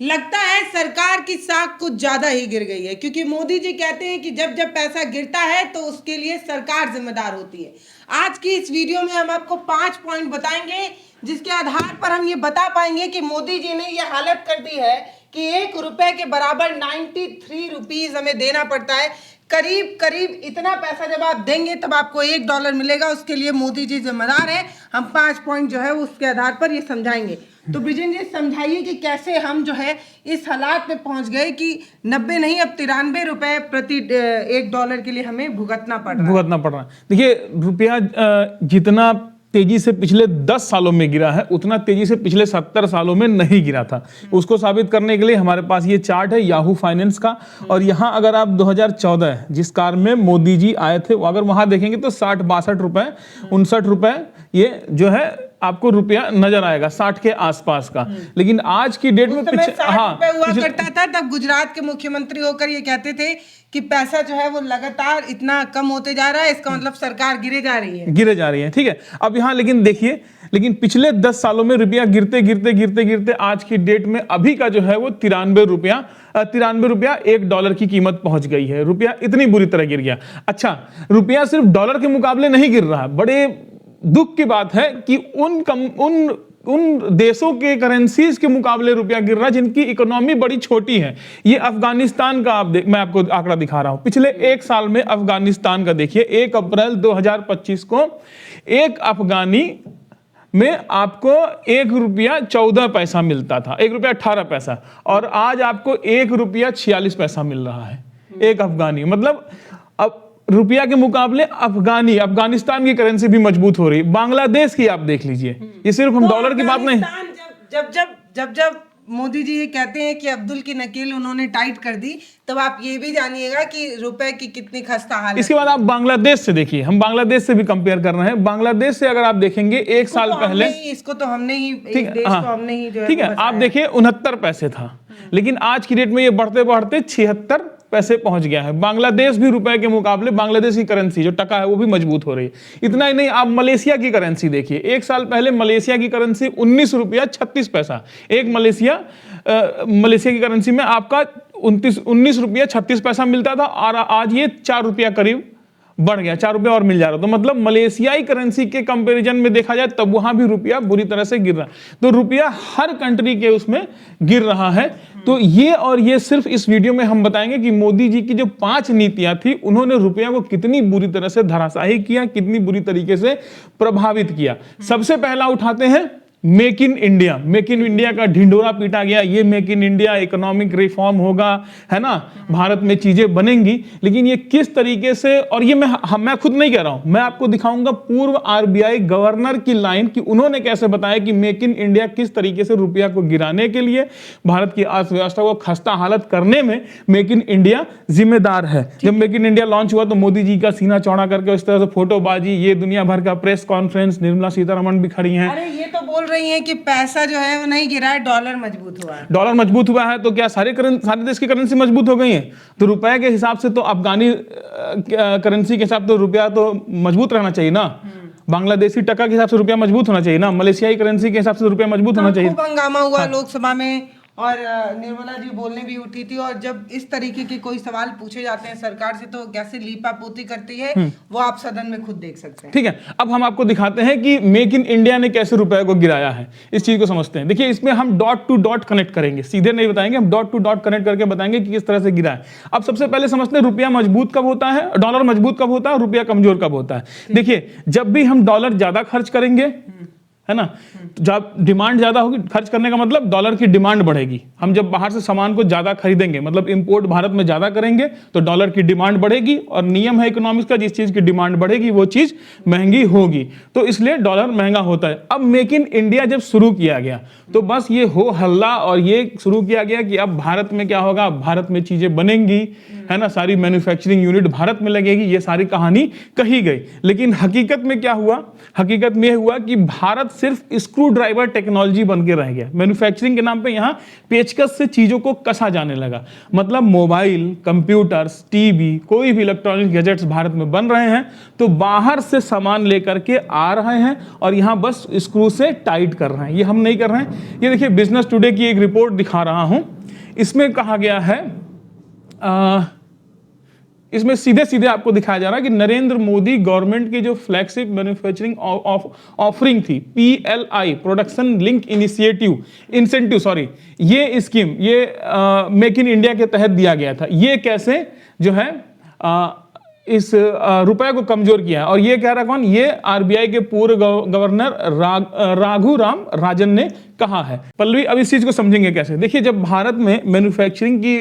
लगता है सरकार की साख कुछ ज्यादा ही गिर गई है, क्योंकि मोदी जी कहते हैं कि जब जब पैसा गिरता है तो उसके लिए सरकार जिम्मेदार होती है। आज की इस वीडियो में हम आपको 5 पॉइंट बताएंगे जिसके आधार पर हम ये बता पाएंगे कि मोदी जी ने ये हालत कर दी है कि 1 रुपए के बराबर 93 रुपीज हमें देना पड़ता है। करीब करीब इतना पैसा जब आप देंगे तब आपको $1 मिलेगा। उसके लिए मोदी जी जिम्मेदार है। हम 5 पॉइंट जो है उसके आधार पर ये समझाएंगे। तो ब्रिजेन जी समझाइए कि कैसे हम जो है इस हालात में पहुंच गए कि 90 नहीं अब 93 रुपए प्रति $1 के लिए हमें भुगतना पड़ रहा है। देखिए, रुपया जितना तेजी से पिछले 10 सालों में गिरा है उतना तेजी से पिछले 70 सालों में नहीं गिरा था। उसको साबित करने के लिए हमारे पास ये चार्ट है याहू फाइनेंस का, और यहाँ अगर आप 2014 जिस कार में मोदी जी आए थे अगर वहां देखेंगे तो 60-62 रुपए 59 रुपए ये जो है आपको रुपया नजर आएगा 60 के आसपास का। लेकिन आज की डेट में हुआ करता था। तब गुजरात के मुख्यमंत्री होकर ये कहते थे कि पैसा जो है वो लगातार इतना कम होते जा रहा है, इसका मतलब सरकार गिरे जा रही है। ठीक है, अब यहाँ लेकिन देखिए, लेकिन पिछले 10 सालों में रुपया गिरते गिरते गिरते गिरते आज की डेट में अभी का जो है वो 93 रुपया $1 की कीमत पहुंच गई है। रुपया इतनी बुरी तरह गिर गया। अच्छा, रुपया सिर्फ डॉलर के मुकाबले नहीं गिर रहा। बड़े दुख की बात है कि उन देशों के करेंसीज के मुकाबले रुपया गिर रहा है जिनकी इकोनॉमी बड़ी छोटी है। ये अफगानिस्तान का मैं आपको आंकड़ा दिखा रहा हूं। पिछले 1 साल में अफगानिस्तान का देखिए, 1 अप्रैल 2025 को एक अफगानी में आपको ₹1.14 मिलता था, ₹1.18, और आज आपको ₹1.46 मिल रहा है एक अफगानी। मतलब अब रुपया के मुकाबले अफगानिस्तान की करेंसी भी मजबूत हो रही। बांग्लादेश की आप देख लीजिए, ये सिर्फ हम डॉलर की बात नहीं। जब मोदी जी ये कहते हैं कि अब्दुल की नकेल उन्होंने टाइट कर दी, तब आप ये भी जानिएगा कि रुपए की कितनी खस्ता हालत। इसके बाद आप बांग्लादेश से देखिए, हम बांग्लादेश से भी कंपेयर कर रहे हैं। बांग्लादेश से अगर आप देखेंगे 1 साल पहले, इसको तो हमने ही ठीक है, आप देखिए 69 पैसे था, लेकिन आज की डेट में ये बढ़ते बढ़ते 76 पैसे पहुंच गया है। बांग्लादेश भी रुपए के मुकाबले बांग्लादेश की करेंसी जो टका है वो भी मजबूत हो रही है। इतना ही नहीं, आप मलेशिया की करेंसी देखिए। 1 साल पहले मलेशिया की करेंसी ₹19.36। एक मलेशिया की करेंसी में आपका ₹19.36 मिलता था, और आज ये ₹4 करीब बढ़ गया, ₹4 और मिल जा रहा। तो मतलब मलेशियाई करेंसी के कंपैरिजन में देखा जाए तब वहां भी रुपया बुरी तरह से गिर रहा है। तो रुपया हर कंट्री के उसमें गिर रहा है। तो ये सिर्फ इस वीडियो में हम बताएंगे कि मोदी जी की जो 5 नीतियां थी उन्होंने रुपया को कितनी बुरी तरह से धराशायी किया, कितनी बुरी तरीके से प्रभावित किया। सबसे पहला उठाते हैं make in India. Make in India का ढिंढोरा पीटा गया। ये make in India economic reform होगा, है ना, भारत में चीजें बनेंगी। लेकिन ये किस तरीके से, और ये मैं खुद नहीं कह रहा हूं, मैं आपको दिखाऊंगा पूर्व आरबीआई गवर्नर की लाइन कि उन्होंने कैसे बताया कि मेक इन इंडिया किस तरीके से रुपया को गिराने के लिए, भारत की अर्थव्यवस्था को खस्ता हालत करने में मेक इन इंडिया जिम्मेदार है। जब मेक इन इंडिया लॉन्च हुआ तो मोदी जी का सीना चौड़ा करके इस तरह से फोटोबाजी, ये दुनिया भर का प्रेस कॉन्फ्रेंस, निर्मला सीतारमण भी खड़ी हैं। अरे ये तो बोल रही हैं कि पैसा जो है वो नहीं गिरा है, डॉलर मजबूत हुआ है। डॉलर मजबूत हुआ है तो क्या सारे देश की करेंसी मजबूत हो गई है? तो रुपए के हिसाब से तो अफगानी करेंसी के हिसाब तो रुपया तो मजबूत रहना चाहिए ना। बांग्लादेशी टका के हिसाब से रुपया मजबूत होना चाहिए ना। मलेशियाई करेंसी के हिसाब से रुपया मजबूत होना चाहिए। खूब हंगामा हुआ लोकसभा में, और निर्मला जी बोलने भी उठी थी, और जब इस तरीके के कोई सवाल पूछे जाते हैं सरकार से तो कैसे लीपापोती करती है वो आप सदन में खुद देख सकते हैं। ठीक है, अब हम आपको दिखाते हैं कि मेक इन इंडिया ने कैसे रुपए को गिराया है। इस चीज को समझते हैं। देखिए, इसमें हम डॉट टू डॉट कनेक्ट करेंगे, सीधे नहीं बताएंगे, हम डॉट टू डॉट कनेक्ट करके बताएंगे कि किस तरह से गिरा है। अब सबसे पहले समझते हैं रुपया मजबूत कब होता है, डॉलर मजबूत कब होता है, रुपया कमजोर कब होता है। देखिए, जब भी हम डॉलर ज्यादा खर्च करेंगे, है ना, जब डिमांड ज्यादा होगी, खर्च करने का मतलब डॉलर की डिमांड बढ़ेगी। हम जब बाहर से सामान को ज्यादा खरीदेंगे, मतलब इंपोर्ट भारत में ज्यादा करेंगे, तो डॉलर की डिमांड बढ़ेगी, और नियम है इकोनॉमिक्स का, जिस चीज की डिमांड बढ़ेगी वो चीज महंगी होगी, तो इसलिए डॉलर महंगा होता है। अब मेक इन इंडिया जब शुरू किया गया तो बस ये हो हल्ला, और ये शुरू किया गया कि अब भारत में क्या होगा, भारत में चीजें बनेंगी, है ना, सारी मैन्युफैक्चरिंग यूनिट भारत में लगेगी, ये सारी कहानी कही गई। लेकिन हकीकत में क्या हुआ? हकीकत में हुआ कि भारत सिर्फ स्क्रू ड्राइवर टेक्नोलॉजी बन के रह गया। मैन्युफैक्चरिंग के नाम पे यहाँ पेचकस से चीजों को कसा जाने लगा। मतलब मोबाइल, कंप्यूटर्स, टीवी, कोई भी इलेक्ट्रॉनिक गैजेट्स भारत में बन रहे हैं तो बाहर से सामान लेकर के आ रहे हैं और यहाँ बस स्क्रू से टाइट कर रहे हैं। ये हम नहीं कर रहे हैं। ये देखिए बिजनेस टुडे की एक रिपोर्ट दिखा रहा हूं, इसमें कहा गया है, इसमें सीधे सीधे आपको दिखाया जा रहा है कि नरेंद्र मोदी गवर्नमेंट की जो फ्लैगशिप मैन्युफैक्चरिंग ऑफरिंग थी, PLI, production link incentive sorry, ये स्कीम ये मेक इन इंडिया के तहत दिया गया था। ये कैसे जो है इस रुपए को कमजोर किया है। और ये कह रहा कौन? ये RBI के पूर्व गवर्नर राघुराम राजन ने कहा है। पल्लवी, अब इस चीज को समझेंगे कैसे। देखिए, जब भारत में मैन्युफैक्चरिंग की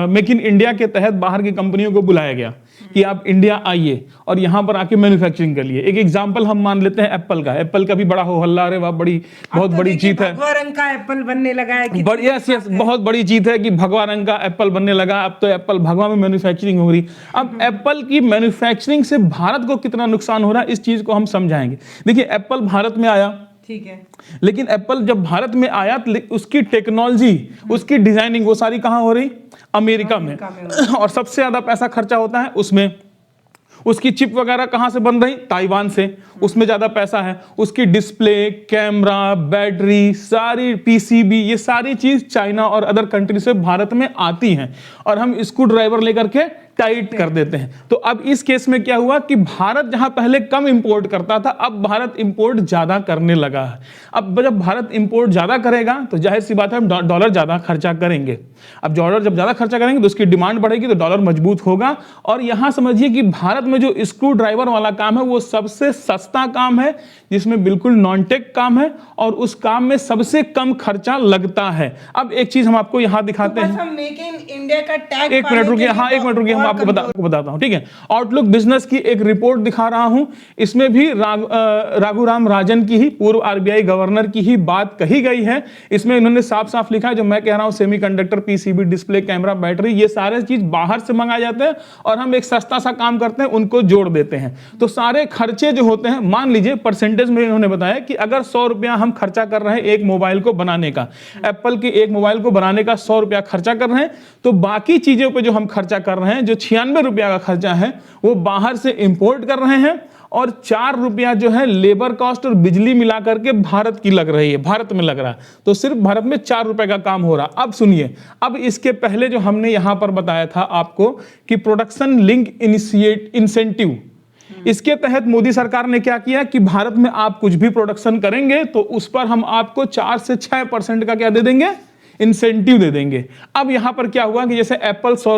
मेक इन इंडिया के तहत बाहर की कंपनियों को बुलाया गया कि आप इंडिया आइए और यहां पर आके मैन्युफैक्चरिंग कर लिए। एक एग्जांपल हम मान लेते हैं एप्पल का। एप्पल का भी बड़ा हो हल्ला, अरे वाह, बहुत बड़ी जीत है। भगवा रंग का एप्पल बनने लगा है। यस, बहुत बड़ी जीत है कि भगवा रंग का एप्पल बनने लगा। अब तो एप्पल भगवा में मैन्युफैक्चरिंग हो रही। अब एप्पल की मैन्युफैक्चरिंग से भारत को कितना नुकसान हो रहा है, इस चीज को हम समझाएंगे। देखिए, एप्पल भारत में आया, ठीक है, लेकिन एप्पल जब भारत में आया तो उसकी टेक्नोलॉजी, उसकी डिजाइनिंग वो सारी कहां हो रही? अमेरिका में। और सबसे ज्यादा पैसा खर्चा होता है उसमें। उसकी चिप वगैरह कहां से बन रही? ताइवान से। उसमें ज्यादा पैसा है। उसकी डिस्प्ले, कैमरा, बैटरी, सारी PCB, ये सारी चीज चाइना और अदर कंट्री से भारत में आती हैं और हम स्क्रू ड्राइवर लेकर के टाइट कर देते हैं। तो अब इस केस में क्या हुआ कि भारत जहां पहले कम इंपोर्ट करता था, अब भारत इंपोर्ट ज्यादा करने लगा है। अब जब भारत इंपोर्ट ज्यादा करेगा तो जाहिर सी बात है हम डॉलर ज्यादा खर्चा करेंगे। अब डॉलर जब ज्यादा खर्चा करेंगे तो उसकी डिमांड बढ़ेगी तो डॉलर मजबूत होगा। और यहां समझिए कि भारत में जो स्क्रू ड्राइवर वाला काम है वो सबसे सस्ता काम है, जिसमें बिल्कुल नॉन टेक काम है और उस काम में सबसे कम खर्चा लगता है। अब एक चीज हम आपको यहां दिखाते हैं। हम मेक इन इंडिया का टैग, एक मिनट रुकिए, हाँ एक मिनट रुकिए, हम आपको बताता हूं, ठीक है। आउटलुक बिजनेस की एक रिपोर्ट दिखा रहा हूं, इसमें भी राघुराम राजन की ही, पूर्व RBI गवर्नर की ही बात कही गई है। इसमें इन्होंने साफ साफ लिखा है, जो मैं कह रहा हूं, semiconductor, PCB, display, camera, battery, ये सारे चीज बाहर से मंगाए जाते हैं और हम एक सस्ता सा काम करते हैं, उनको जोड़ देते हैं। तो सारे खर्चे जो होते हैं, मान लीजिए परसेंटेज में इन्होंने बताया कि अगर 100 रुपया हम खर्चा कर रहे हैं एक मोबाइल को बनाने का, एप्पल के एक मोबाइल को बनाने का 100 रुपया खर्चा कर रहे हैं, तो बाकी चीजों पे जो हम खर्चा कर रहे हैं, जो 96 रुपया का खर्चा है, वो बाहर से इंपोर्ट कर रहे हैं और 4 रुपया जो है लेबर कॉस्ट और बिजली मिलाकर के भारत की लग रही है, भारत में लग रहा है। तो सिर्फ भारत में 4 रुपए का काम हो रहा। अब सुनिए, अब इसके पहले जो हमने यहां पर बताया था आपको कि प्रोडक्शन लिंक इंसेंटिव, इसके तहत मोदी सरकार ने क्या किया कि भारत में आप कुछ भी प्रोडक्शन करेंगे तो उस पर हम आपको 4 से 6% का क्या दे देंगे? इंसेंटिव दे देंगे। अब यहां पर क्या हुआ कि जैसे एप्पल 100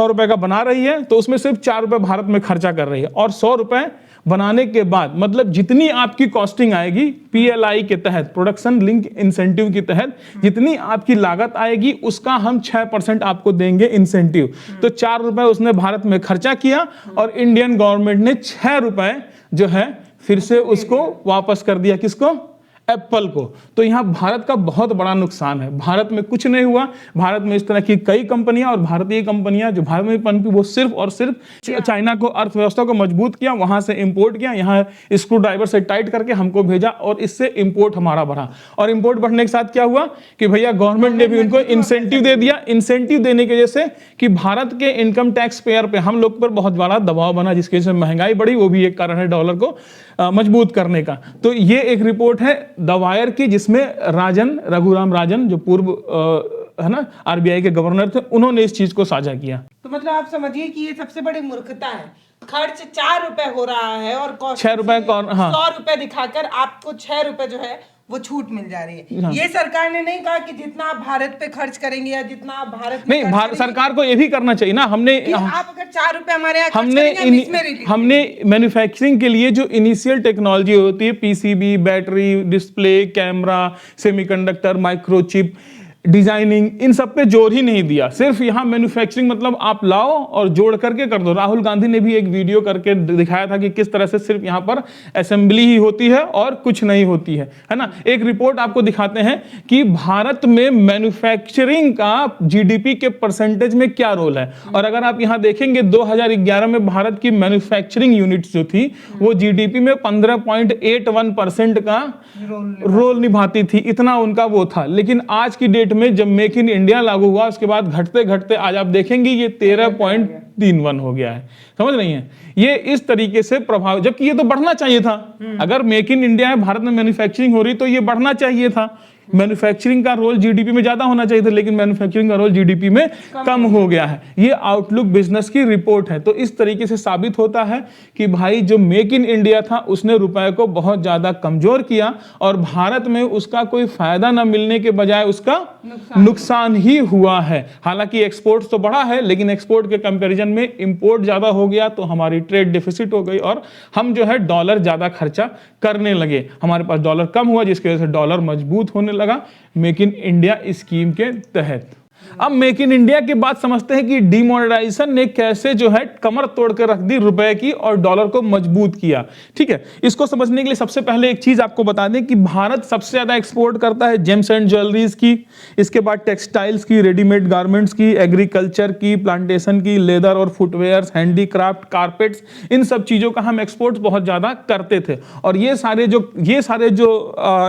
रुपए का बना रही है तो उसमें सिर्फ 4 रुपए भारत में खर्चा कर रही है, और 100 रुपए बनाने के बाद मतलब जितनी आपकी कॉस्टिंग आएगी PLI के तहत, प्रोडक्शन लिंक इंसेंटिव के तहत जितनी आपकी लागत आएगी उसका हम 6% आपको देंगे इंसेंटिव। तो 4 रुपए उसने भारत में खर्चा किया और इंडियन गवर्नमेंट ने 6 रुपए जो है फिर से उसको वापस कर दिया। किसको? एप्पल को। तो यहां भारत का बहुत बड़ा नुकसान है। भारत में कुछ नहीं हुआ। भारत में इस तरह की कई कंपनियां और भारतीय कंपनियां जो भारत में पनपी, वो सिर्फ और सिर्फ चाइना को, अर्थव्यवस्था को मजबूत किया, वहां से इंपोर्ट किया, यहां स्क्रू ड्राइवर से टाइट करके हमको भेजा और इससे इंपोर्ट हमारा बढ़ा। और इंपोर्ट बढ़ने के साथ क्या हुआ कि भैया गवर्नमेंट ने भी उनको इंसेंटिव दे दिया। इंसेंटिव देने की वजह से कि भारत के इनकम टैक्स पेयर पे हम लोग पर बहुत बड़ा दबाव बना, जिसकी वजह से महंगाई बढ़ी। वो भी एक कारण है डॉलर को मजबूत करने का। तो ये एक रिपोर्ट है द वायर की, जिसमें राघुराम राजन जो पूर्व है ना RBI के गवर्नर थे, उन्होंने इस चीज को साझा किया। तो मतलब आप समझिए कि ये सबसे बड़ी मूर्खता है। खर्च 4 रुपए हो रहा है और 6 रुपए, 100 रुपए दिखाकर आपको 6 रुपए जो है वो छूट मिल जा रही है। ये सरकार ने नहीं कहा कि जितना आप भारत पे खर्च करेंगे या जितना आप भारत में नहीं, सरकार को ये भी करना चाहिए ना। हमने आप अगर 4 रुपए हमारे यहाँ हमने मैन्युफैक्चरिंग के लिए जो इनिशियल टेक्नोलॉजी होती है, PCB, battery, display, camera, semiconductor, microchip, designing, इन सब पे जोर ही नहीं दिया। सिर्फ यहाँ मैन्युफैक्चरिंग मतलब आप लाओ और जोड़ करके कर दो। राहुल गांधी ने भी एक वीडियो करके दिखाया था कि किस तरह से सिर्फ यहाँ पर असेंबली ही होती है और कुछ नहीं होती है ना। एक रिपोर्ट आपको दिखाते हैं कि भारत में मैन्युफैक्चरिंग का जीडीपी के परसेंटेज में क्या रोल है। और अगर आप यहाँ देखेंगे 2011 में भारत की मैन्युफैक्चरिंग यूनिट्स जो थी वो जीडीपी में 15.81% का रोल निभाती थी, इतना उनका वो था। लेकिन आज की डेट में जब मेक इन इंडिया लागू हुआ उसके बाद घटते घटते आज आप देखेंगे ये 13.31 हो गया है। समझ रही हैं, ये इस तरीके से प्रभाव, जबकि ये तो बढ़ना चाहिए था। अगर मेक इन इंडिया है, भारत में मैन्युफैक्चरिंग हो रही तो ये बढ़ना चाहिए था। मैन्युफैक्चरिंग का रोल जीडीपी में ज्यादा होना चाहिए था, लेकिन मैन्युफैक्चरिंग का रोल जीडीपी में कम हो गया है। ये आउटलुक बिजनेस की रिपोर्ट है। तो इस तरीके से साबित होता है कि भाई जो मेक इन इंडिया था उसने रुपए को बहुत ज्यादा कमजोर किया और भारत में उसका कोई फायदा ना मिलने के बजाय उसका नुकसान ही हुआ है। हालांकि एक्सपोर्ट तो बढ़ा है, लेकिन एक्सपोर्ट के कंपैरिजन में इंपोर्ट ज्यादा हो गया तो हमारी ट्रेड डेफिसिट हो गई और हम जो है डॉलर ज्यादा खर्चा करने लगे। हमारे पास डॉलर कम हुआ जिसकी वजह से डॉलर मजबूत होने लगा मेक इन इंडिया स्कीम के तहत। अब मेक इन इंडिया की बात समझते हैं कि डिमोनेटाइजेशन ने कैसे जो है कमर तोड़ कर रख दी रुपए की और डॉलर को मजबूत किया। ठीक है, इसको समझने के लिए सबसे पहले एक चीज आपको बता दें कि भारत सबसे ज्यादा एक्सपोर्ट करता है जेम्स एंड ज्वेलरीज की, इसके बाद टेक्सटाइल्स की, रेडीमेड गारमेंट्स की, एग्रीकल्चर की, प्लांटेशन की, लेदर और फुटवेयर, हैंडीक्राफ्ट, कारपेट्स, इन सब चीजों का हम एक्सपोर्ट बहुत ज्यादा करते थे। और ये सारे जो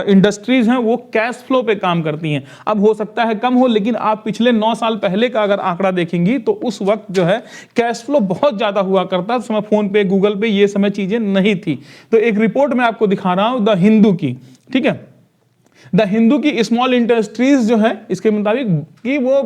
इंडस्ट्रीज हैं वो कैश फ्लो पे काम करती हैं। अब हो सकता है कम हो, लेकिन आप पिछले 9 साल पहले का अगर आंकड़ा देखेंगी तो उस वक्त जो है कैश फ्लो बहुत ज्यादा हुआ करता। समय फोन पे, गूगल पे ये समय चीजें नहीं थी। तो एक रिपोर्ट मैं आपको दिखा रहा हूं द हिंदू की, ठीक है, द हिंदू की स्मॉल इंडस्ट्रीज जो है इसके मुताबिक कि वो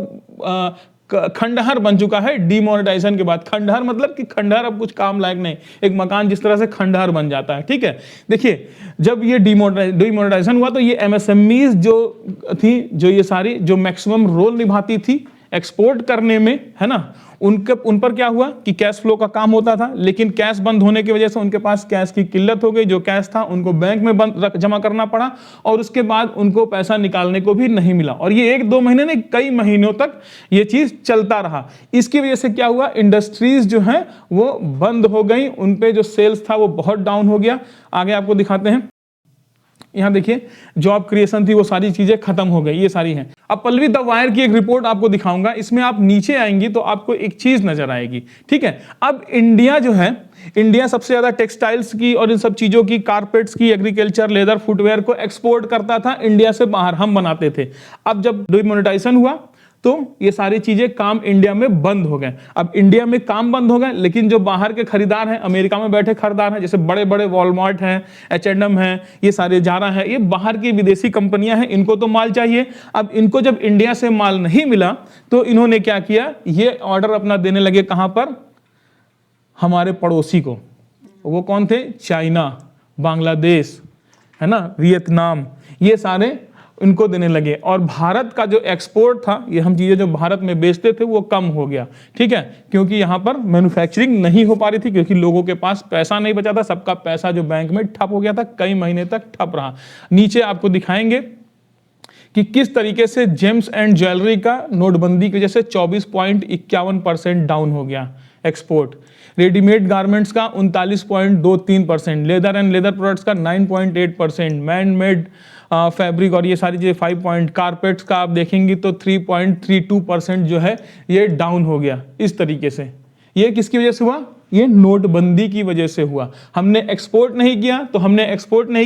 खंडहर बन चुका है डिमोनेटाइजेशन के बाद। खंडहर मतलब कि खंडहर अब कुछ काम लायक नहीं, एक मकान जिस तरह से खंडहर बन जाता है। ठीक है, देखिए जब ये डिमोनेटाइजेशन हुआ तो ये एमएसएमईज जो थी, जो ये सारी जो मैक्सिमम रोल निभाती थी एक्सपोर्ट करने में, है ना, उन पर क्या हुआ कि कैश फ्लो का काम होता था, लेकिन कैश बंद होने की वजह से उनके पास कैश की किल्लत हो गई। जो कैश था उनको बैंक में जमा करना पड़ा और उसके बाद उनको पैसा निकालने को भी नहीं मिला। और ये 1-2 महीने नहीं, कई महीनों तक ये चीज चलता रहा। इसकी वजह से क्या हुआ, इंडस्ट्रीज जो हैं वो बंद हो गई, उन पे जो सेल्स था वो बहुत डाउन हो गया। आगे आपको दिखाते हैं, यहां देखिए जॉब क्रिएशन थी वो सारी चीजें खत्म हो गई, ये सारी हैं। अब पल्लवी द वायर की एक रिपोर्ट आपको दिखाऊंगा, इसमें आप नीचे आएंगी तो आपको एक चीज नजर आएगी। ठीक है, अब इंडिया जो है, इंडिया सबसे ज्यादा टेक्सटाइल्स की और इन सब चीजों की, कारपेट्स की, एग्रीकल्चर, लेदर, फुटवेयर को एक्सपोर्ट करता था इंडिया से बाहर, हम बनाते थे। अब जब डिमोनेटाइजेशन हुआ तो ये सारी चीजें काम इंडिया में बंद हो गए। अब इंडिया में काम बंद हो गए, लेकिन जो बाहर के खरीदार हैं, अमेरिका में बैठे खरीदार हैं, जैसे बड़े बड़े वॉलमार्ट हैं, H&M हैं, ये सारे जारा हैं, ये बाहर की विदेशी कंपनियां हैं, इनको तो माल चाहिए। अब इनको जब इंडिया से माल नहीं मिला तो इन्होंने क्या किया, ये ऑर्डर अपना देने लगे कहां पर, हमारे पड़ोसी को। वो कौन थे, चाइना, बांग्लादेश, है ना, वियतनाम, ये सारे इनको देने लगे। और भारत का जो एक्सपोर्ट था, ये हम चीजें जो भारत में बेचते थे वो कम हो गया। ठीक है, क्योंकि यहां पर मैन्युफैक्चरिंग नहीं हो पा रही थी, क्योंकि लोगों के पास पैसा नहीं बचा था, सबका पैसा जो बैंक में ठप हो गया था, कई महीने तक ठप रहा। नीचे आपको दिखाएंगे कि किस तरीके से जेम्स एंड ज्वेलरी का नोटबंदी की वजह से 24.51% डाउन हो गया एक्सपोर्ट। रेडीमेड गारमेंट्स का 39.23%, लेदर एंड लेदर प्रोडक्ट्स का 9.8%, मैन मेड फैब्रिक और ये सारी चीजें 5 कारपेट्स का आप देखेंगे तो 3.32% जो है ये डाउन हो गया। इस तरीके से ये किसकी वजह से हुआ, ये नोटबंदी की वजह से हुआ। हमने एक्सपोर्ट नहीं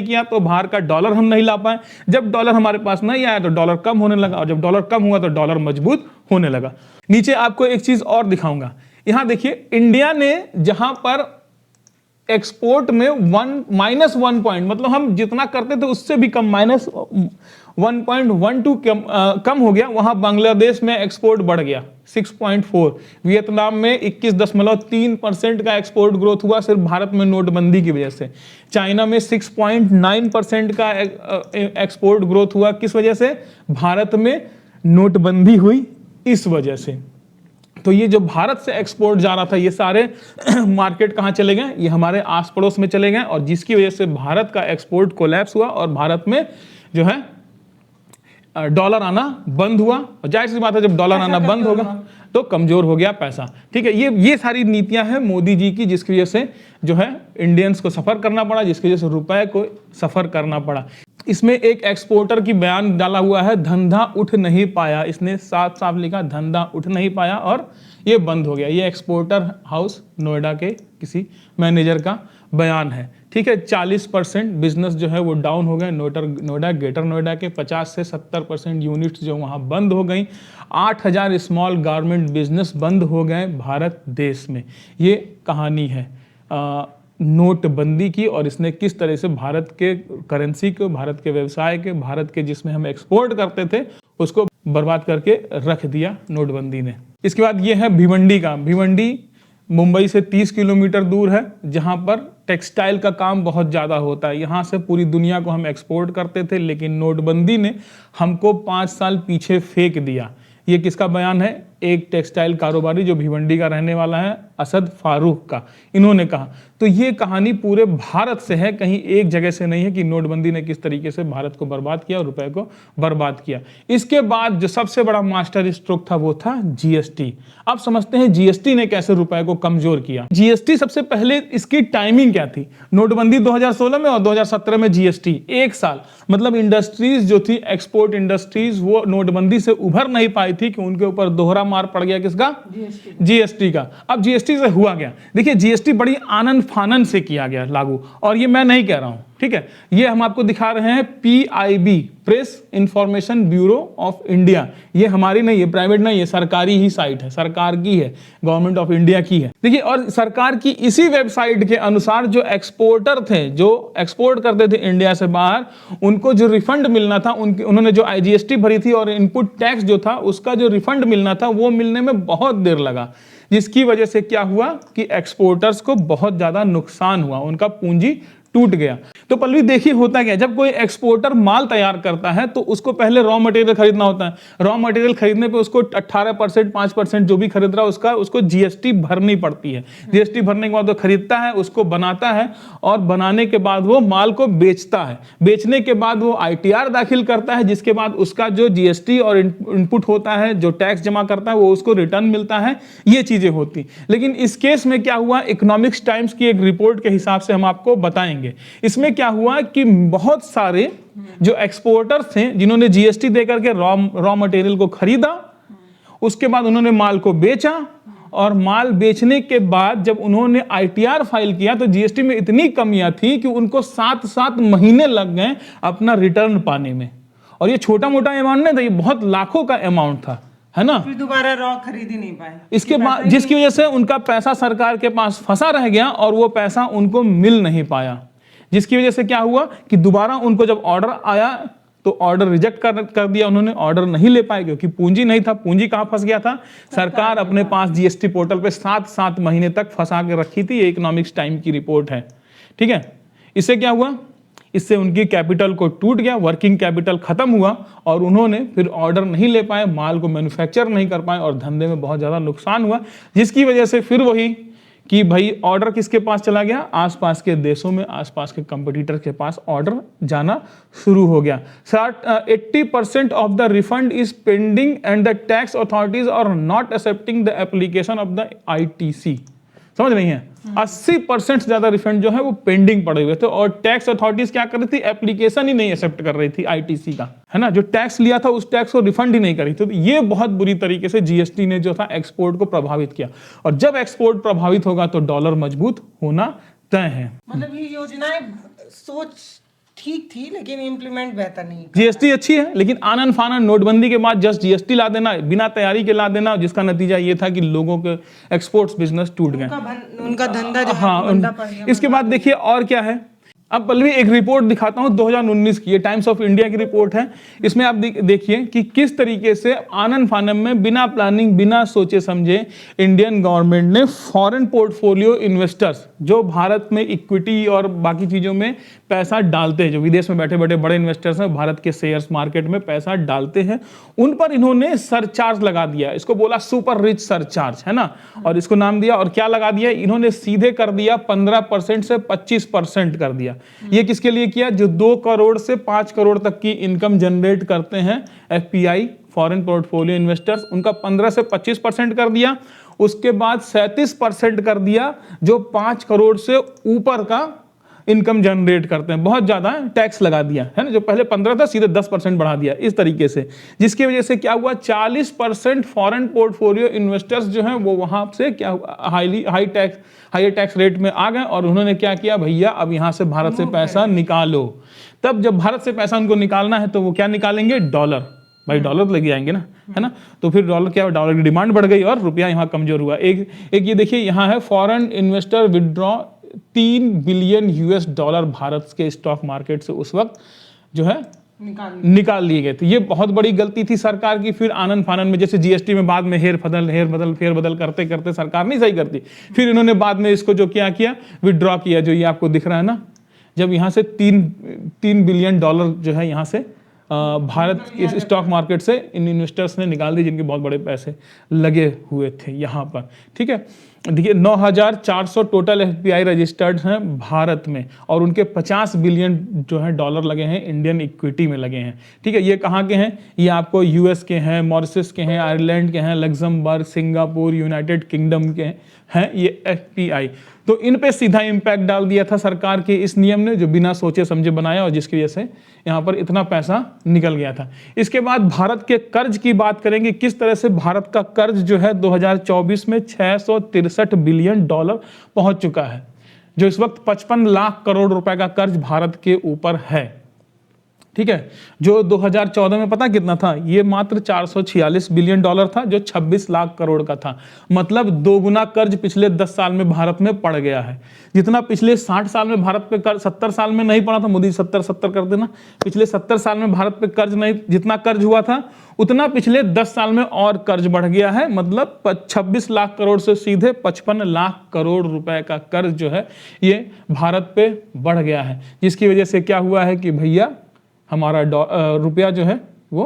किया तो बाहर का डॉलर हम नहीं ला पाए। जब डॉलर हमारे पास नहीं आया तो डॉलर कम होने लगा, और जब डॉलर कम हुआ तो डॉलर मजबूत होने लगा। नीचे आपको एक चीज और दिखाऊंगा, यहां देखिए इंडिया ने जहां पर एक्सपोर्ट में -1 पॉइंट, मतलब हम जितना करते थे उससे भी कम, -1.12 कम हो गया, वहां बांग्लादेश में एक्सपोर्ट बढ़ गया 6.4, वियतनाम में 21.3% का एक्सपोर्ट ग्रोथ हुआ सिर्फ भारत में नोटबंदी की वजह से। चाइना में 6.9% का एक्सपोर्ट ग्रोथ हुआ, किस वजह से, भारत में नोटबंदी हुई इस वजह से। तो ये जो भारत से एक्सपोर्ट जा रहा था, ये सारे मार्केट कहां चले गए, ये हमारे आस पड़ोस में चले गए, और जिसकी वजह से भारत का एक्सपोर्ट कोलैप्स हुआ और भारत में जो है डॉलर आना बंद हुआ, और जाहिर सी बात है जब डॉलर आना बंद होगा तो कमजोर हो गया पैसा। ठीक है, ये सारी नीतियां हैं मोदी जी की, जिसकी वजह से जो है इंडियंस को सफर करना पड़ा, जिसकी वजह से रुपए को सफर करना पड़ा। इसमें एक एक्सपोर्टर की बयान डाला हुआ है, धंधा उठ नहीं पाया, इसने साफ साफ लिखा धंधा उठ नहीं पाया और ये बंद हो गया। ये एक्सपोर्टर हाउस नोएडा के किसी मैनेजर का बयान है। ठीक है, 40% बिजनेस जो है वो डाउन हो गए नोएडा ग्रेटर नोएडा के, 50 से 70% यूनिट्स जो वहाँ बंद हो गई, 8000 स्मॉल गारमेंट बिजनेस बंद हो गए भारत देश में। ये कहानी है नोटबंदी की, और इसने किस तरह से भारत के करेंसी को, भारत के व्यवसाय के, भारत के जिसमें हम एक्सपोर्ट करते थे उसको बर्बाद करके रख दिया नोटबंदी ने। इसके बाद ये है भिवंडी का। भिवंडी मुंबई से 30 किलोमीटर दूर है, जहां पर टेक्सटाइल का काम बहुत ज़्यादा होता है। यहाँ से पूरी दुनिया को हम एक्सपोर्ट करते थे, लेकिन नोटबंदी ने हमको 5 साल पीछे फेंक दिया। ये किसका बयान है? एक टेक्सटाइल कारोबारी जो भिवंडी का रहने वाला है, असद फारूक का। इन्होंने कहा, तो ये कहानी पूरे भारत से है, कहीं एक जगह से नहीं है कि नोटबंदी ने किस तरीके से भारत को बर्बाद किया और रुपए को बर्बाद किया। इसके बाद जो सबसे बड़ा मास्टर स्ट्रोक था वो था जीएसटी। अब समझते हैं जीएसटी ने कैसे रुपए को कमजोर किया। जीएसटी सबसे पहले इसकी टाइमिंग क्या थी? नोटबंदी 2016 में और 2017 में जीएसटी, एक साल। मतलब इंडस्ट्रीज जो थी, एक्सपोर्ट इंडस्ट्रीज, वो नोटबंदी से उभर नहीं पाई थी कि उनके ऊपर दोहरा मार पड़ गया। किसका? जीएसटी का। अब जीएसटी से हुआ क्या? देखिए, जीएसटी बड़ी आनन फानन से किया गया लागू, और ये मैं नहीं कह रहा हूं, ठीक है, ये हम आपको दिखा रहे हैं PIB, press information bureau of India. ये हमारी नहीं है, प्राइवेट नहीं है, सरकारी ही साइट है, सरकार की है, गवर्नमेंट ऑफ इंडिया की है। देखिए, और सरकार की इसी वेबसाइट के अनुसार जो एक्सपोर्टर थे, जो एक्सपोर्ट करते थे इंडिया से बाहर, उनको जो रिफंड मिलना था, उन्होंने जो जीएसटी भरी थी और इनपुट टैक्स जो था उसका जो रिफंड मिलना था वो मिलने में बहुत देर लगा, जिसकी वजह से क्या हुआ कि एक्सपोर्टर्स को बहुत ज्यादा नुकसान हुआ, उनका पूंजी टूट गया। तो पल्लवी देखिए होता क्या, जब कोई एक्सपोर्टर माल तैयार करता है तो उसको पहले रॉ मटेरियल खरीदना होता है। रॉ मटेरियल खरीदने पे उसको 18%, 5% जो भी खरीद रहा है उसको जीएसटी भरनी पड़ती है। जीएसटी भरने के बाद वो खरीदता है, उसको बनाता है, और बनाने के बाद वो माल को बेचता है। बेचने के बाद वो आईटीआर दाखिल करता है, जिसके बाद उसका जो जीएसटी और इनपुट होता है, जो टैक्स जमा करता है, वो उसको रिटर्न मिलता है। ये चीजें होती। लेकिन इस केस में क्या हुआ, इकोनॉमिक्स टाइम्स की एक रिपोर्ट के हिसाब से हम आपको बताएंगे। इसमें क्या हुआ कि बहुत सारे जो एक्सपोर्टर्स थे, जिन्होंने जीएसटी देकर के रॉ मटेरियल को खरीदा, उसके बाद उन्होंने माल को बेचा, और माल बेचने के बाद जब उन्होंने आईटीआर फाइल किया तो जीएसटी में इतनी कमियां थी कि उनको 7 महीने लग गए अपना रिटर्न पाने में। और ये छोटा मोटा अमाउंट नहीं था, ये बहुत लाखों का अमाउंट था, है ना। फिर दोबारा रॉ खरीद ही नहीं पाए इसके बाद, जिसकी वजह से उनका पैसा सरकार के पास फंसा रह गया और वो पैसा उनको मिल नहीं पाया। जिसकी वजह से क्या हुआ कि दोबारा उनको जब ऑर्डर आया तो ऑर्डर रिजेक्ट कर दिया उन्होंने, ऑर्डर नहीं ले पाए क्योंकि पूंजी नहीं था। पूंजी कहां फंस गया था? सरकार अपने पास जीएसटी पोर्टल पे 7 महीने तक फंसा के रखी थी। ये इकोनॉमिक्स टाइम की रिपोर्ट है, ठीक है। इससे क्या हुआ, इससे उनकी कैपिटल को टूट गया, वर्किंग कैपिटल खत्म हुआ, और उन्होंने फिर ऑर्डर नहीं ले पाए, माल को मैन्युफैक्चर नहीं कर पाए, और धंधे में बहुत ज्यादा नुकसान हुआ। जिसकी वजह से फिर वही कि भाई ऑर्डर किसके पास चला गया? आसपास के देशों में, आसपास के कंपटीटर के पास ऑर्डर जाना शुरू हो गया। 80% of the refund is pending and the tax authorities are not accepting the application of the ITC. समझ नहीं है? 80% से ज्यादा रिफंड जो है वो पेंडिंग पड़े हुए थे, और टैक्स अथॉरिटीज क्या कर रही थी? एप्लीकेशन ही नहीं एक्सेप्ट कर रही थी आईटीसी का, है ना। जो टैक्स लिया था उस टैक्स को रिफंड ही नहीं करी थी। तो ये बहुत बुरी तरीके से जीएसटी ने जो था एक्सपोर्ट को प्रभावित किया, और जब एक्सपोर्ट प्रभावित होगा तो डॉलर मजबूत होना तय है। मतलब ये योजनाएं सोच ठीक थी लेकिन इम्प्लीमेंट बेहतर नहीं। जीएसटी अच्छी है, लेकिन आनन फानन नोटबंदी के बाद जस्ट जीएसटी ला देना, बिना तैयारी के ला देना, जिसका नतीजा ये था कि लोगों के एक्सपोर्ट्स बिजनेस टूट गए, उनका धंधा जो हाँ। इसके बाद देखिए और क्या है। अब पल्लवी एक रिपोर्ट दिखाता हूं 2019 की, ये टाइम्स ऑफ इंडिया की रिपोर्ट है। इसमें आप देखिए कि किस तरीके से आनन फानन में, बिना प्लानिंग, बिना सोचे समझे, इंडियन गवर्नमेंट ने फॉरेन पोर्टफोलियो इन्वेस्टर्स, जो भारत में इक्विटी और बाकी चीजों में पैसा डालते हैं, जो विदेश में बैठे बैठे बड़े इन्वेस्टर्स हैं, भारत के शेयर्स मार्केट में पैसा डालते हैं, उन पर इन्होंने सरचार्ज लगा दिया। इसको बोला सुपर रिच सरचार्ज, है ना, और इसको नाम दिया। और क्या लगा दिया इन्होंने? सीधे कर दिया 15% से 25% कर दिया। किया। ये किसके लिए किया? जो 2 करोड़ से 5 करोड़ तक की इनकम जनरेट करते हैं, एफपीआई, फॉरेन पोर्टफोलियो इन्वेस्टर्स, उनका 15 से 25% कर दिया। उसके बाद 37% कर दिया जो 5 करोड़ से ऊपर का इनकम जनरेट करते हैं। बहुत ज्यादा टैक्स लगा दिया है ना, जो पहले 15 था सीधे 10% बढ़ा दिया इस तरीके से, जिसकी वजह से क्या हुआ, 40% फॉरेन पोर्टफोलियो इन्वेस्टर्स जो हैं वो वहां से क्या हुआ, हाई टैक्स रेट में आ गए और उन्होंने क्या किया, भैया अब यहां से भारत से पैसा निकालो। तब जब भारत से पैसा उनको निकालना है तो वो क्या निकालेंगे, डॉलर। भाई डॉलर लेके आएंगे ना, है ना, तो फिर डॉलर क्या, डॉलर की डिमांड बढ़ गई और रुपया यहाँ कमजोर हुआ। एक ये देखिए यहाँ है, foreign investor withdraw 3 billion US dollar Bharat के स्टॉक मार्केट से उस वक्त जो है निकाल लिए गए थे। ये बहुत बड़ी गलती थी सरकार की। फिर आनंद फानन में, जैसे जीएसटी में बाद में फेरबदल करते करते सरकार नहीं सही करती, फिर इन्होंने बाद में इसको जो किया विदड्रॉ किया, जो ये आपको दिख रहा है ना, जब यहाँ से 3 बिलियन डॉलर जो है यहाँ से भारत के स्टॉक मार्केट से इन इन्वेस्टर्स ने निकाल दी, जिनके बहुत बड़े पैसे लगे हुए थे यहाँ पर। ठीक है, देखिए 9,400 टोटल एफपीआई रजिस्टर्ड हैं भारत में और उनके 50 बिलियन जो है डॉलर लगे हैं इंडियन इक्विटी में लगे हैं। ठीक है, ये कहाँ के हैं, ये आपको यूएस के हैं, मॉरिशस के हैं, आयरलैंड के हैं, लग्जमबर्ग, सिंगापुर, यूनाइटेड किंगडम के हैं ये एफपीआई। तो इन पे सीधा इम्पैक्ट डाल दिया था सरकार के इस नियम ने, जो बिना सोचे समझे बनाया और जिसकी वजह से यहाँ पर इतना पैसा निकल गया था। इसके बाद भारत के कर्ज की बात करेंगे, किस तरह से भारत का कर्ज जो है 2024 में 663 बिलियन डॉलर पहुंच चुका है, जो इस वक्त 55 लाख करोड़ रुपए का कर्ज भारत के ऊपर है। ठीक है, जो 2014 में पता कितना था, ये मात्र 446 बिलियन डॉलर था, जो 26 लाख करोड़ का था। मतलब 2 गुना कर्ज पिछले 10 साल में भारत में पड़ गया है। जितना पिछले 60 साल में भारत पे कर्ज 70 साल में नहीं पड़ा था, मोदी 70 कर देना, पिछले 70 साल में भारत पे कर्ज नहीं, जितना कर्ज हुआ था उतना पिछले 10 साल में और कर्ज बढ़ गया है। मतलब 26 लाख करोड़ से सीधे 55 लाख करोड़ रुपए का कर्ज जो है ये भारत पे बढ़ गया है, जिसकी वजह से क्या हुआ है कि भैया हमारा रुपया जो है वो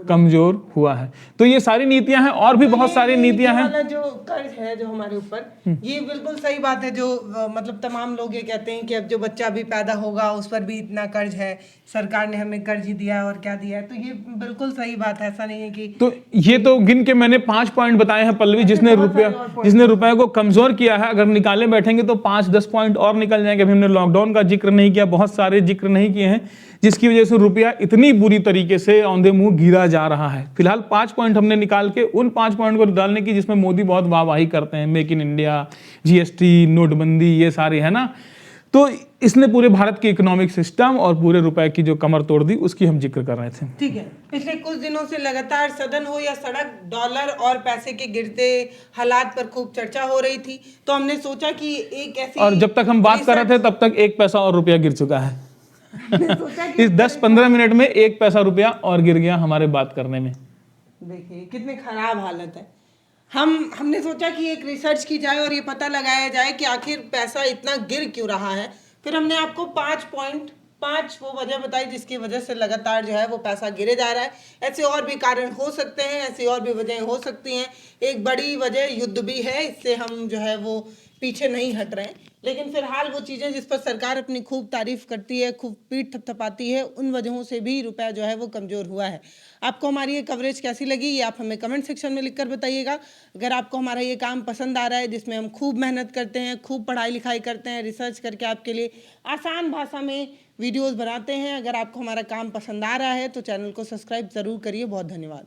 कमजोर हुआ है। तो ये सारी नीतियां हैं और भी बहुत सारी नीतियां हैं। जो कर्ज है जो हमारे ऊपर, ये बिल्कुल सही बात है। जो मतलब तमाम लोग ये कहते हैं कि अब जो बच्चा भी पैदा होगा उस पर भी इतना कर्ज है, सरकार ने हमें कर्ज ही दिया है और क्या दिया है, तो ये बिल्कुल सही बात है। ऐसा नहीं है कि तो ये तो गिन के मैंने 5 पॉइंट बताए हैं पल्लवी, जिसने रुपये को कमजोर किया है। अगर निकाले बैठेंगे तो 5-10 पॉइंट और निकल जाएंगे। अभी हमने लॉकडाउन का जिक्र नहीं किया, बहुत सारे जिक्र नहीं किए हैं, जिसकी वजह से रुपया इतनी बुरी तरीके से औंधे मुंह गिरा जा रहा है। फिलहाल 5 पॉइंट हमने निकाल के उन 5 पॉइंट को डालने की जिसमें मोदी बहुत वाहवाही करते हैं, मेक इन इंडिया, जीएसटी, नोटबंदी, ये सारे है ना, तो इसने पूरे भारत के इकोनॉमिक सिस्टम और पूरे रुपए की जो कमर तोड़ दी, उसकी हम जिक्र कर रहे थे। ठीक है, पिछले कुछ दिनों से लगातार सदन हो या सड़क, डॉलर और पैसे के गिरते हालात पर खूब चर्चा हो रही थी, तो हमने सोचा कि एक ऐसी, और जब तक हम बात कर रहे थे तब तक 1 पैसा और रुपया गिर चुका है। इस 10-15 मिनट में 1 पैसा रुपया और गिर गया हमारे बात करने में। देखिए कितनी खराब हालत है। हमने सोचा कि एक रिसर्च की जाए और ये पता लगाया जाए कि आखिर पैसा इतना गिर क्यों रहा है। फिर हमने आपको 5 वो वजह बताई जिसकी वजह से लगातार जो है वो पैसा गिरे जा रहा है। ऐसे और भी कारण हो सकते हैं, ऐसी और भी वजहें हो सकती हैं। एक बड़ी वजह युद्ध भी है, इससे हम जो है वो पीछे नहीं हट रहे हैं, लेकिन फिलहाल वो चीज़ें जिस पर सरकार अपनी खूब तारीफ करती है, खूब पीठ थपथपाती है, उन वजहों से भी रुपया जो है वो कमज़ोर हुआ है। आपको हमारी ये कवरेज कैसी लगी, ये आप हमें कमेंट सेक्शन में लिखकर बताइएगा। अगर आपको हमारा ये काम पसंद आ रहा है, जिसमें हम खूब मेहनत करते हैं, खूब पढ़ाई लिखाई करते हैं, रिसर्च करके आपके लिए आसान भाषा में वीडियोज़ बनाते हैं, अगर आपको हमारा काम पसंद आ रहा है तो चैनल को सब्सक्राइब ज़रूर करिए। बहुत धन्यवाद।